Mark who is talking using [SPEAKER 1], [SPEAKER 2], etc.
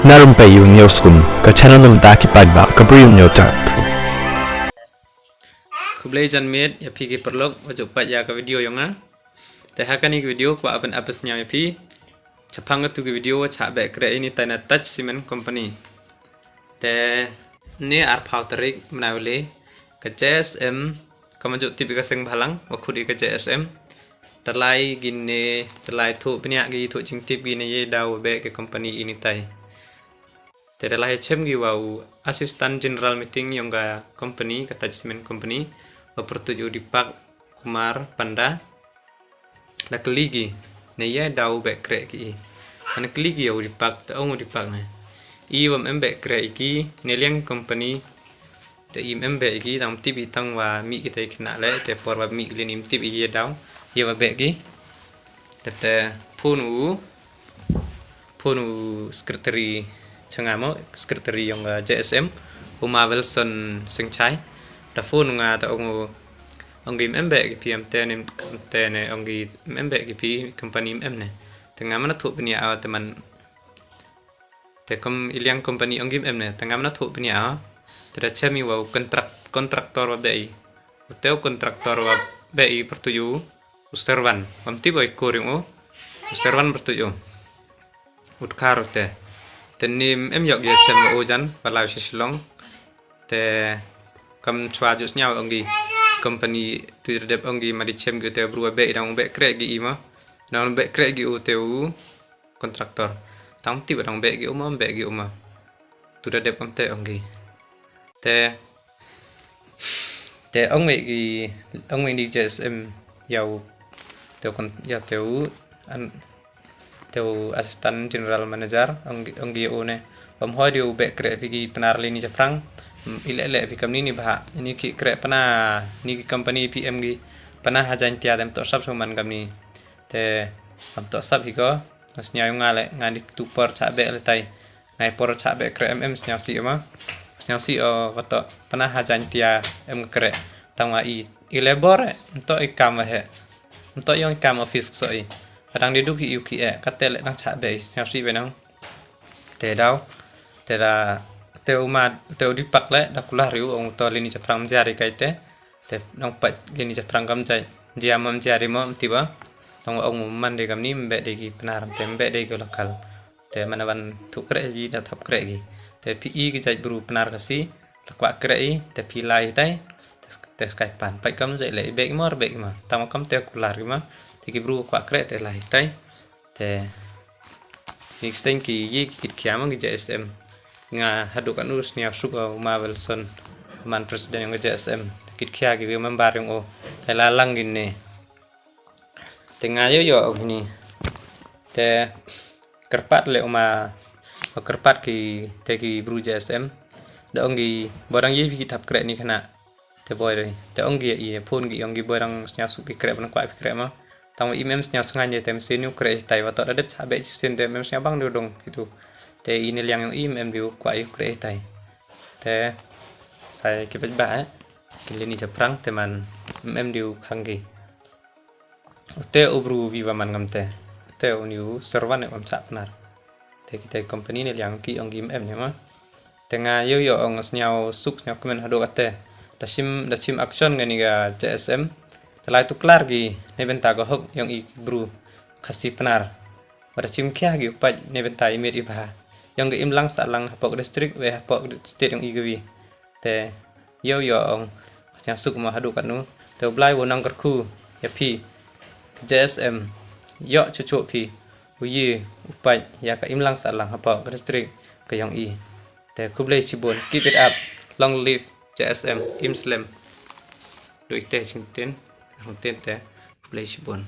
[SPEAKER 1] Narumpayu Nyoskun, Kachananum Daki Padba, Gabriel Nyotak.
[SPEAKER 2] Kublai janmit ya pi ki perlok wajib pat ya ka video yang te hakani video ko apen apesnya ya pi chapang tu video cha be kre ini tana touch cement company te ni ar powderik mnawle ka JSM kamajo tipi ka seng bhalang wa khudi ka JSM talai ginne talai thu pnya gi thu ching tip gi ne ye daw be ke company ini tai te talai chem gi wau assistant general meeting yang ga company ka touch cement company pertuju di Pak Kumar Panda la keligi ne ya daw be kre ki an keligi ya di Pak ta ongu di Pak ne I wam embe kre ki ne liang company te im embe ki dam tibi tang wa mi ki te kna le te por wa mi le nim tibi ye daw ye wa be ki te phunu secretary changamo secretary yang JSM Uma Wilson Singchai da phone nga ta ongi membe ki PM tene ongi membe ki pi company emne tengah mana thu pnia aw teman te kom iliang company ongi emne tengah mana thu pnia tera chemi wa kontraktor wa bei uteu kontraktor wa bei pertuju uservan pamti boy koring uservan pertuju utkar te tenim em yok ye chem ojan palau sislong te kam chwa jus nyaw ongi company tu dep ongi madi chem ge te bru be dang be kre gi ima dang be kre gi u te u kontraktor tam ti dang be gi uma tu dep kam te ongi te ong me di JSM yau te kon ya te u an te assistant general manager ongi u ne pam hoi di be kre gi penar lini japrang ile pi kam ni bah ini ki kre pana ni company PM gi pana hajan tia dem to sab suman kam ni te am to sab hi ko asnya yung ngale ngani tu por cha be le tai ngai por cha be kre snya si o wato pana hajan tia em kre tangwa I ile bore to I kam he to yung kam office so I kadang di du ki uk e katel nang cha be snya si be nang te daw te da teu di pak le da kula riu ong to lini japrang jari kaite te nong pa gini japrang kam jai jiamam jari mom tiba tong ong man de kam ni mbe de gi penaram te mbe de gi lokal te manawan thu kre gi da thap kre gi te pi I gi jai bru penar kasi lakwa kre I te pi lai tai te skai pan pai kam jai le be ma tam kam te kula ri ma te gi bru kwa kre te lai tai te extend ki yi kit kiam gi JSM nga haduk anus nia suka Uma Wilson man presiden yang JSM kit kia gi member yang lalang gini tengah yo gini te kerpat le Uma kerpat ki te ki bru JSM da ongi barang yi ki tap kre ni khana te boy re te ongi I phone gi ongi barang nya su pi kre ban kwa pi kre ma tang imem nya sngan je tem sinu kre tai wa to da dep chabe sin de mem nya bang do dong gitu te ini liang yang im view kwa yu kre tai te sai ki ba kilini japrang teman em diu khangi te ubru viva man ngamte te uniu servan em chap nar te kita company ne liang ki ong im em ne ma tenga yo ong snyao suk snyao kemen hado ate da chim action ngani ga JSM telai tu klar gi ne benta go hok yang I bru khasi penar pada chim kya gi upai ne benta I mir ibah yang ge imlang salang hapok district we hapok state yang igawi te yo ong yang suk ma hadu kanu te blai wonang kerku ya pi JSM yo cucu pi uyi upai ya ka imlang salang hapok district ke yang I te kublai sibon keep it up long live JSM imslam do ite chinten te kublai sibon